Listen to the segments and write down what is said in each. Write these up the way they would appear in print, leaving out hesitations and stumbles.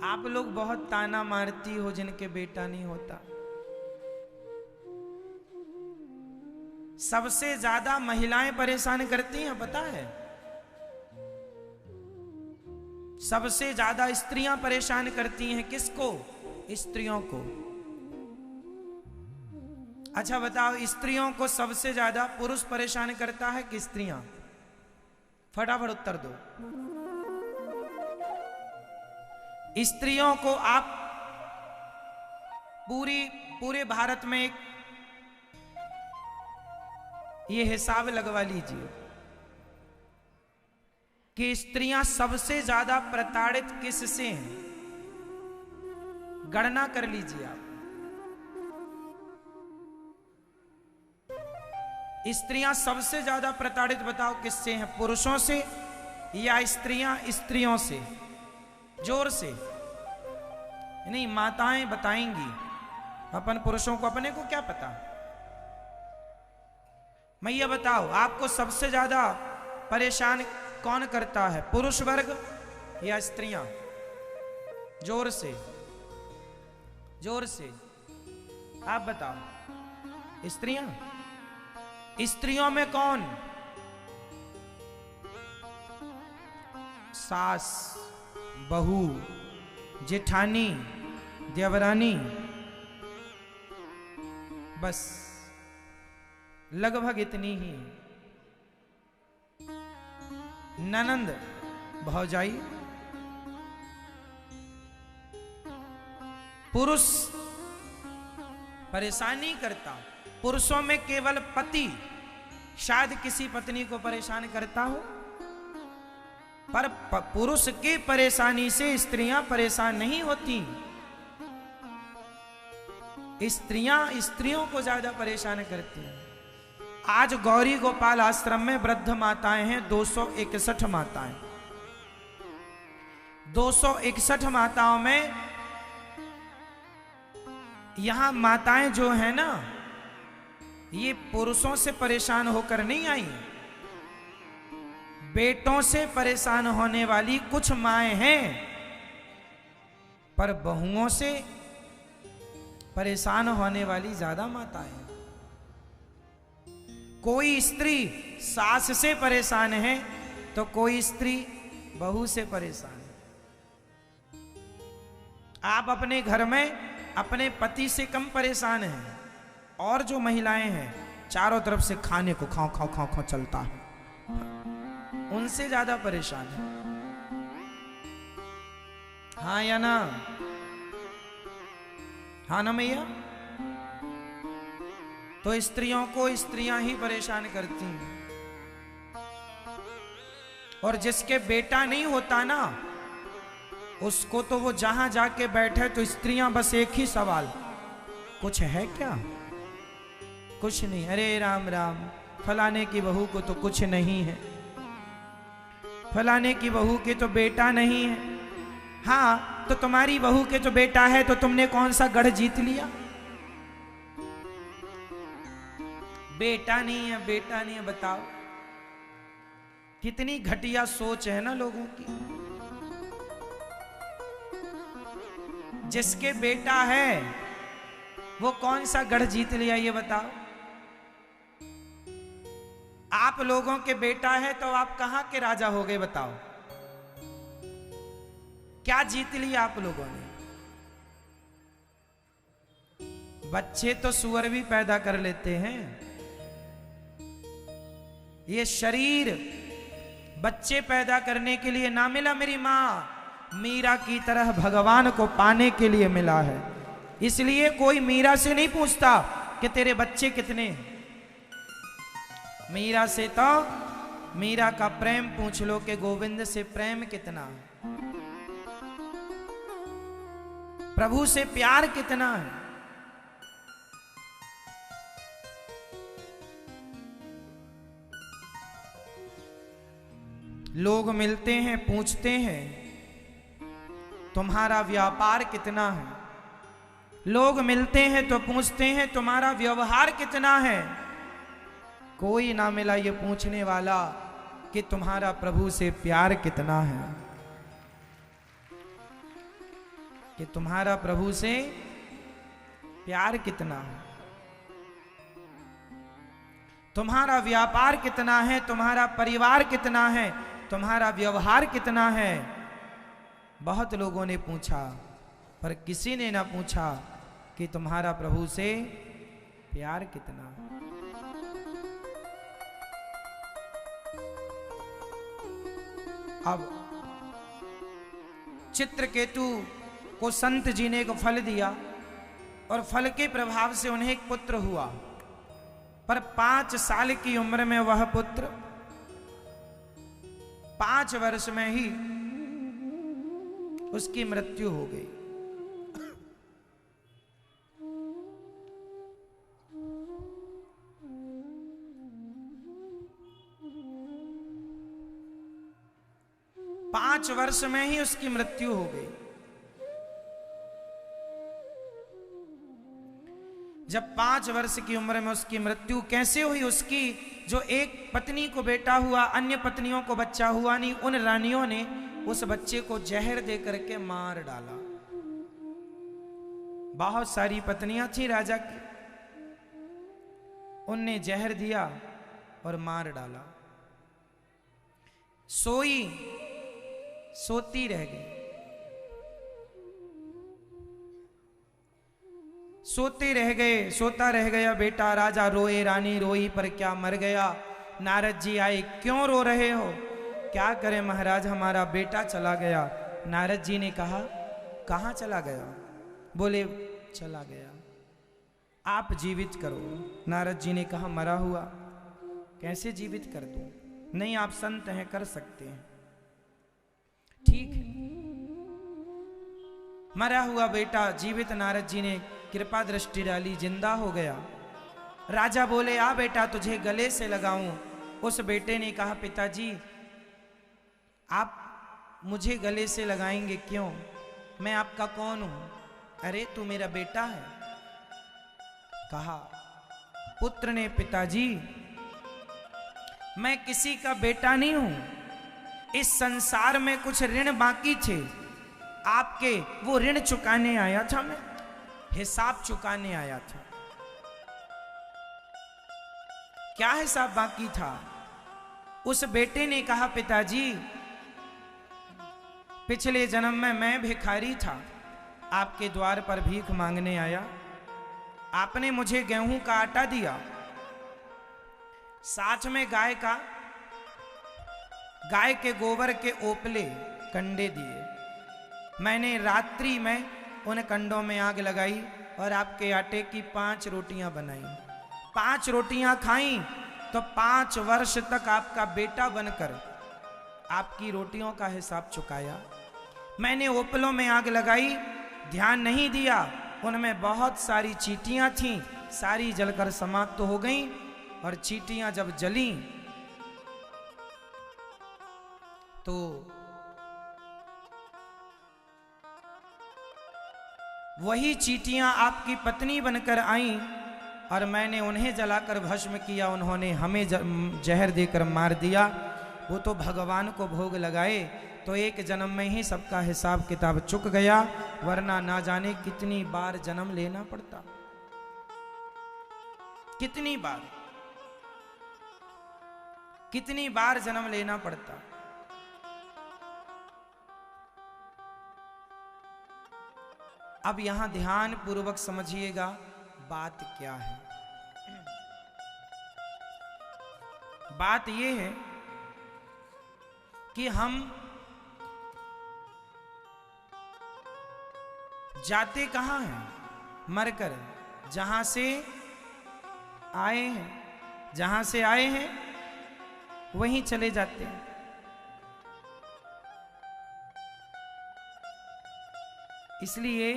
आप लोग बहुत ताना मारती हो जिनके बेटा नहीं होता। सबसे ज्यादा महिलाएं परेशान करती हैं, पता है? सबसे ज्यादा स्त्रियां परेशान करती हैं। किसको? स्त्रियों को। अच्छा बताओ, स्त्रियों को सबसे ज्यादा पुरुष परेशान करता है कि स्त्रियां? फटाफट उत्तर दो। स्त्रियों को आप पूरे भारत में एक ये हिसाब लगवा लीजिए कि स्त्रियां सबसे ज्यादा प्रताड़ित किससे हैं। गणना कर लीजिए आप। स्त्रियां सबसे ज्यादा प्रताड़ित बताओ किससे हैं? पुरुषों से या स्त्रियां स्त्रियों से? जोर से। नहीं, माताएं बताएंगी। अपन पुरुषों को अपने को क्या पता। मैया बताओ, आपको सबसे ज्यादा परेशान कौन करता है? पुरुष वर्ग या स्त्रियां? जोर से, जोर से आप बताओ। स्त्रियां। स्त्रियों में कौन? सास, बहू, जेठानी, देवरानी, बस लगभग इतनी ही। ननंद, भौजाई। पुरुष परेशान नहीं करता। पुरुषों में केवल पति शायद किसी पत्नी को परेशान करता हो, पर पुरुष की परेशानी से स्त्रियां परेशान नहीं होती। स्त्रियां स्त्रियों को ज्यादा परेशान करती हैं। आज गौरी गोपाल आश्रम में वृद्ध माताएं हैं 261 माताएं। 261 माताओं में यहां माताएं जो है ना, ये पुरुषों से परेशान होकर नहीं आई। बेटों से परेशान होने वाली कुछ माएं हैं, पर बहुओं से परेशान होने वाली ज्यादा माताएं हैं। कोई स्त्री सास से परेशान है तो कोई स्त्री बहू से परेशान है। आप अपने घर में अपने पति से कम परेशान हैं, और जो महिलाएं हैं चारों तरफ से खाने को खाओ खाओ खाओ खाओ चलता है, उनसे ज्यादा परेशान है। हाँ या ना? हाँ ना मैया? तो स्त्रियों को स्त्रियां ही परेशान करती हैं। और जिसके बेटा नहीं होता ना, उसको तो वो जहां जाके बैठे तो स्त्रियां बस एक ही सवाल, कुछ है क्या? कुछ नहीं। अरे राम राम, फलाने की बहू को तो कुछ नहीं है, फलाने की बहू के तो बेटा नहीं है। हाँ, तो तुम्हारी बहू के तो बेटा है, तो तुमने कौन सा गढ़ जीत लिया? बेटा नहीं है, बेटा नहीं है। बताओ कितनी घटिया सोच है ना लोगों की। जिसके बेटा है वो कौन सा गढ़ जीत लिया, ये बताओ। आप लोगों के बेटा है तो आप कहां के राजा हो गए, बताओ। क्या जीत लिया आप लोगों ने? बच्चे तो सुअर भी पैदा कर लेते हैं। ये शरीर बच्चे पैदा करने के लिए ना मिला, मेरी मां मीरा की तरह भगवान को पाने के लिए मिला है। इसलिए कोई मीरा से नहीं पूछता कि तेरे बच्चे कितने हैं। मीरा से तो मीरा का प्रेम पूछ लो कि गोविंद से प्रेम कितना है, प्रभु से प्यार कितना है। लोग मिलते हैं, पूछते हैं तुम्हारा व्यापार कितना है। लोग मिलते हैं तो पूछते हैं तुम्हारा व्यवहार कितना है। कोई ना मिला ये पूछने वाला कि तुम्हारा प्रभु से प्यार कितना है। कि तुम्हारा प्रभु से प्यार कितना है, तुम्हारा व्यापार कितना है, तुम्हारा परिवार कितना है, तुम्हारा व्यवहार कितना है। बहुत लोगों ने पूछा, पर किसी ने ना पूछा कि तुम्हारा प्रभु से प्यार कितना है। अब चित्रकेतु को संत जी ने एक फल दिया और फल के प्रभाव से उन्हें एक पुत्र हुआ, पर 5 साल की उम्र में वह पुत्र 5 वर्ष में ही उसकी मृत्यु हो गई। पांच वर्ष में ही उसकी मृत्यु हो गई। जब 5 वर्ष की उम्र में उसकी मृत्यु कैसे हुई? उसकी जो एक पत्नी को बेटा हुआ, अन्य पत्नियों को बच्चा हुआ नहीं, उन रानियों ने उस बच्चे को जहर दे करके मार डाला। बहुत सारी पत्नियां थी राजा की, उनने जहर दिया और मार डाला। सोती रह गई, सोते रह गए, सोता रह गया बेटा। राजा रोए, रानी रोई, पर क्या मर गया। नारद जी आए, क्यों रो रहे हो? क्या करें महाराज, हमारा बेटा चला गया। नारद जी ने कहा, कहाँ चला गया? बोले, चला गया, आप जीवित करो। नारद जी ने कहा, मरा हुआ कैसे जीवित कर दूं? नहीं, आप संत हैं, कर सकते हैं। ठीक है, मरा हुआ बेटा जीवित नारद जी ने कृपा दृष्टि डाली, जिंदा हो गया। राजा बोले, आ बेटा तुझे गले से लगाऊं। उस बेटे ने कहा, पिताजी आप मुझे गले से लगाएंगे क्यों? मैं आपका कौन हूं? अरे तू मेरा बेटा है। कहा पुत्र ने, पिताजी मैं किसी का बेटा नहीं हूं, इस संसार में कुछ ऋण बाकी थे आपके, वो ऋण चुकाने आया था, मैं हिसाब चुकाने आया था। क्या हिसाब बाकी था? उस बेटे ने कहा, पिताजी पिछले जन्म में मैं भिखारी था, आपके द्वार पर भीख मांगने आया, आपने मुझे गेहूं का आटा दिया, साथ में गाय के गोबर के ओपले कंडे दिए। मैंने रात्रि में उन कंडों में आग लगाई और आपके आटे की 5 रोटियां बनाई। 5 रोटियां खाई तो 5 वर्ष तक आपका बेटा बनकर आपकी रोटियों का हिसाब चुकाया। मैंने ओपलों में आग लगाई, ध्यान नहीं दिया, उनमें बहुत सारी चींटियां थीं, सारी जलकर समाप्त तो हो गईं। और चींटियां जब जली तो वही चींटियां आपकी पत्नी बनकर आईं और मैंने उन्हें जलाकर भस्म किया, उन्होंने हमें जहर देकर मार दिया। वो तो भगवान को भोग लगाए तो एक जन्म में ही सबका हिसाब किताब चुक गया, वरना ना जाने कितनी बार जन्म लेना पड़ता, कितनी बार जन्म लेना पड़ता। अब यहां ध्यान पूर्वक समझिएगा बात क्या है। बात यह है कि हम जाते कहां हैं? मरकर। जहां से आए हैं वहीं चले जाते हैं। इसलिए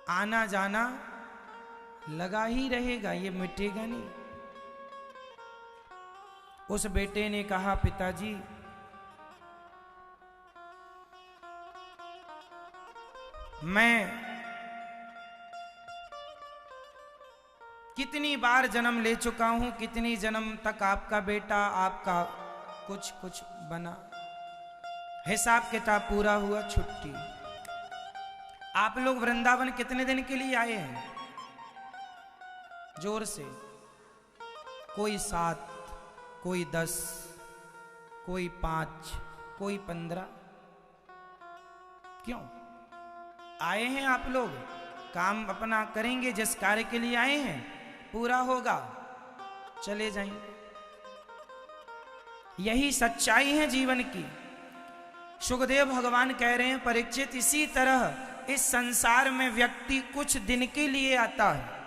आना जाना लगा ही रहेगा, ये मिटेगा नहीं। उस बेटे ने कहा, पिताजी मैं कितनी बार जन्म ले चुका हूं, कितनी जन्म तक आपका बेटा, आपका कुछ बना, हिसाब किताब पूरा हुआ, छुट्टी। आप लोग वृंदावन कितने दिन के लिए आए हैं? जोर से। कोई 7, कोई 10, कोई 5, कोई 15। क्यों आए हैं आप लोग? काम अपना करेंगे, जिस कार्य के लिए आए हैं पूरा होगा, चले जाएंगे। यही सच्चाई है जीवन की। सुखदेव भगवान कह रहे हैं, परीक्षित, इसी तरह इस संसार में व्यक्ति कुछ दिन के लिए आता है।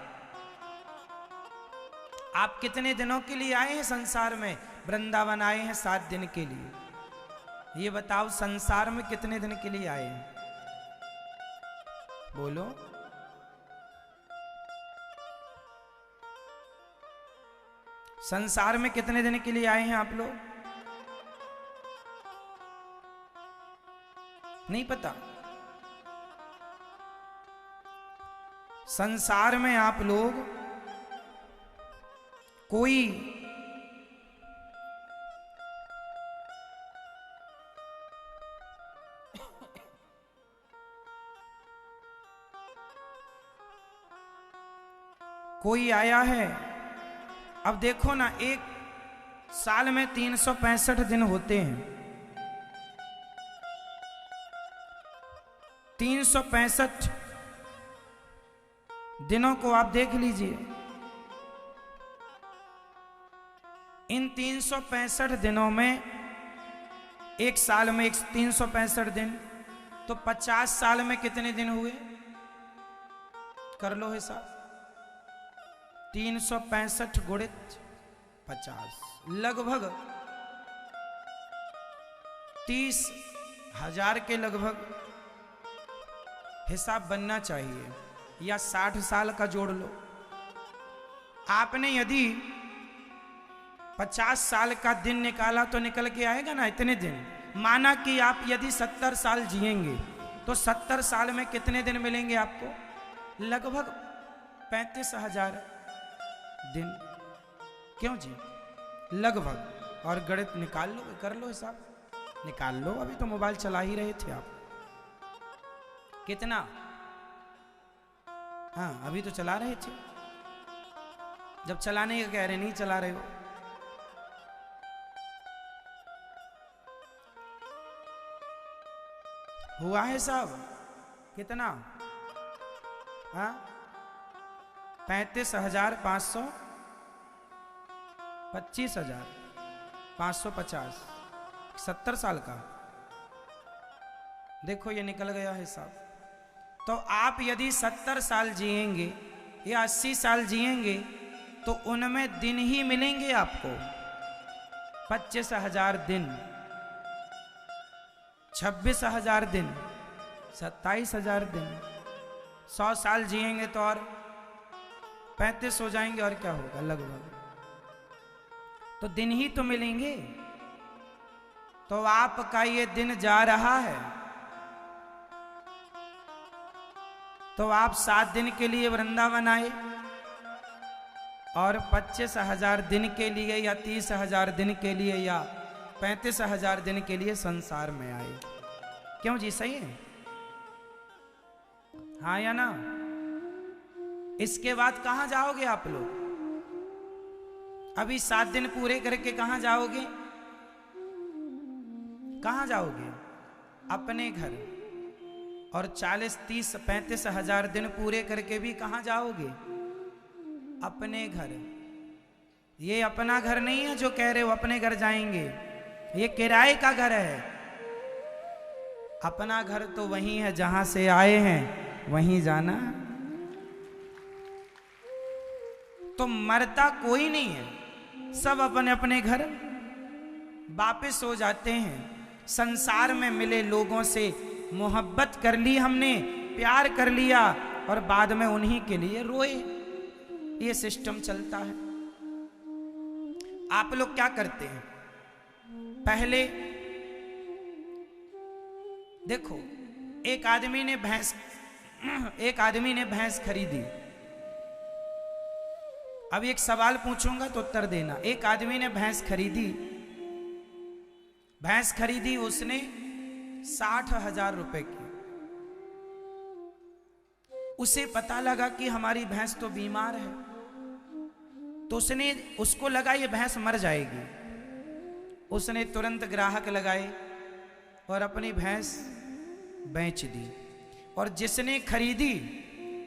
आप कितने दिनों के लिए आए हैं संसार में? वृंदावन आए हैं 7 दिन के लिए। ये बताओ, संसार में कितने दिन के लिए आए हैं? बोलो। संसार में कितने दिन के लिए आए हैं आप लोग? नहीं पता? संसार में आप लोग कोई आया है। अब देखो ना, एक साल में 365 दिन होते हैं। 365 दिनों को आप देख लीजिए। इन 365 दिनों में, एक साल में 365 दिन, तो 50 साल में कितने दिन हुए? कर लो हिसाब। 365 गुणित 50, लगभग 30,000 के लगभग हिसाब बनना चाहिए, या 60 साल का जोड़ लो। आपने यदि 50 साल का दिन निकाला तो निकल के आएगा ना इतने दिन। माना कि आप यदि 70 साल जिएंगे तो 70 साल में कितने दिन मिलेंगे आपको? लगभग 35,000 दिन। क्यों जी? लगभग। और गणित निकाल लो, कर लो हिसाब, निकाल लो। अभी तो मोबाइल चला ही रहे थे आप। कितना? हाँ, अभी तो चला रहे थे। जब चलाने का कह रहे, नहीं चला रहे हो। हुआ है साहब? कितना? हाँ, 35,500, 25,550, 70 साल का। देखो ये निकल गया हिसाब। तो आप यदि 70 साल जिएंगे या 80 साल जिएंगे तो उनमें दिन ही मिलेंगे आपको। 25,000 दिन, 26,000 दिन, 27,000 दिन। 100 साल जिएंगे तो और 35 हो जाएंगे, और क्या होगा? लगभग तो दिन ही तो मिलेंगे। तो आपका ये दिन जा रहा है, तो आप 7 दिन के लिए वृंदावन आए और 25,000 दिन के लिए या 30,000 दिन के लिए या 35,000 दिन के लिए संसार में आए। क्यों जी? सही है? हाँ या ना? इसके बाद कहां जाओगे आप लोग? अभी 7 दिन पूरे करके कहां जाओगे? कहां जाओगे? अपने घर। और 40, 30, 35,000 दिन पूरे करके भी कहां जाओगे? अपने घर। ये अपना घर नहीं है जो कह रहे हो अपने घर जाएंगे, ये किराए का घर है। अपना घर तो वही है जहां से आए हैं, वहीं जाना। तो मरता कोई नहीं है, सब अपने अपने घर वापस हो जाते हैं। संसार में मिले लोगों से मोहब्बत कर ली हमने, प्यार कर लिया, और बाद में उन्हीं के लिए रोए। ये सिस्टम चलता है। आप लोग क्या करते हैं? पहले देखो, एक आदमी ने भैंस खरीदी। अब एक सवाल पूछूंगा तो उत्तर देना। एक आदमी ने भैंस खरीदी, उसने 60,000 रुपए की। उसे पता लगा कि हमारी भैंस तो बीमार है, तो उसको लगा ये भैंस मर जाएगी। उसने तुरंत ग्राहक लगाए और अपनी भैंस बेच दी। और जिसने खरीदी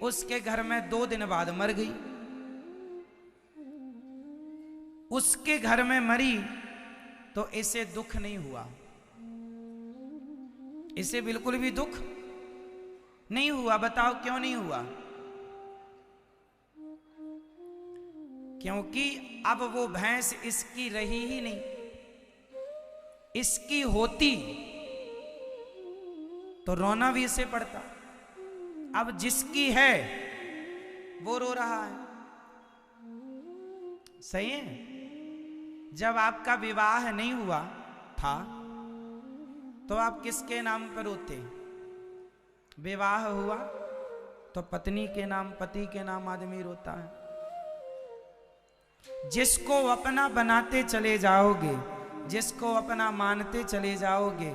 उसके घर में 2 दिन बाद मर गई। उसके घर में मरी तो इसे दुख नहीं हुआ, इसे बिल्कुल भी दुख नहीं हुआ। बताओ क्यों नहीं हुआ? क्योंकि अब वो भैंस इसकी रही ही नहीं। इसकी होती तो रोना भी इसे पड़ता। अब जिसकी है वो रो रहा है। सही है? जब आपका विवाह नहीं हुआ था तो आप किसके नाम पर रोते? विवाह हुआ तो पत्नी के नाम, पति के नाम आदमी रोता है। जिसको अपना बनाते चले जाओगे, जिसको अपना मानते चले जाओगे,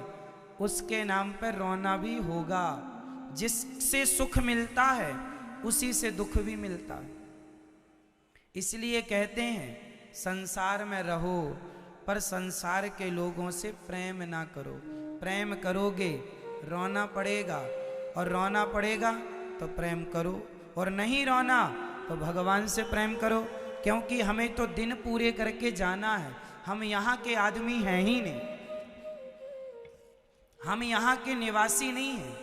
उसके नाम पर रोना भी होगा। जिससे सुख मिलता है उसी से दुख भी मिलता है। इसलिए कहते हैं संसार में रहो पर संसार के लोगों से प्रेम ना करो। प्रेम करोगे रोना पड़ेगा, और रोना पड़ेगा तो प्रेम करो, और नहीं रोना तो भगवान से प्रेम करो। क्योंकि हमें तो दिन पूरे करके जाना है। हम यहाँ के आदमी हैं ही नहीं, हम यहाँ के निवासी नहीं हैं,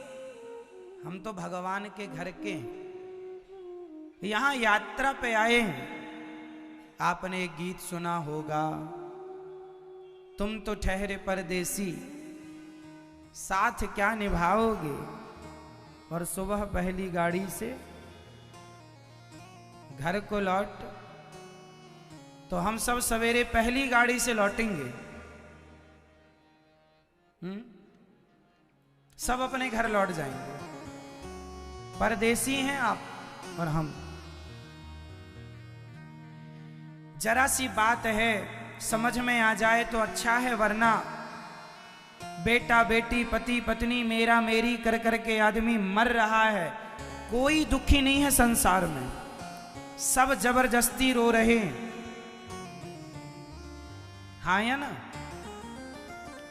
हम तो भगवान के घर के हैं। यहाँ यात्रा पे आए हैं। आपने एक गीत सुना होगा, तुम तो ठहरे परदेसी, साथ क्या निभाओगे, और सुबह पहली गाड़ी से घर को लौट। तो हम सब सवेरे पहली गाड़ी से लौटेंगे। सब अपने घर लौट जाएंगे। परदेसी हैं आप और हम। जरा सी बात है समझ में आ जाए तो अच्छा है, वरना बेटा बेटी पति पत्नी मेरा मेरी कर करके आदमी मर रहा है। कोई दुखी नहीं है संसार में, सब जबरदस्ती रो रहे हैं। हाँ या ना?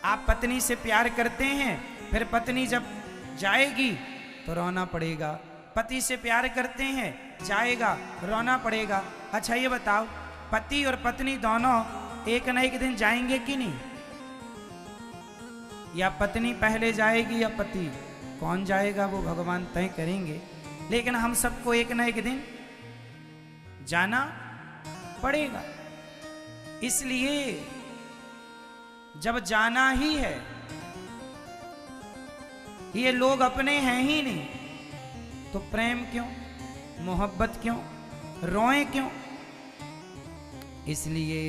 आप पत्नी से प्यार करते हैं, फिर पत्नी जब जाएगी तो रोना पड़ेगा। पति से प्यार करते हैं, जाएगा रोना पड़ेगा। अच्छा ये बताओ, पति और पत्नी दोनों एक न एक दिन जाएंगे कि नहीं? या पत्नी पहले जाएगी या पति? कौन जाएगा वो भगवान तय करेंगे, लेकिन हम सबको एक न एक दिन जाना पड़ेगा। इसलिए जब जाना ही है, ये लोग अपने हैं ही नहीं, तो प्रेम क्यों, मोहब्बत क्यों, रोएं क्यों? इसलिए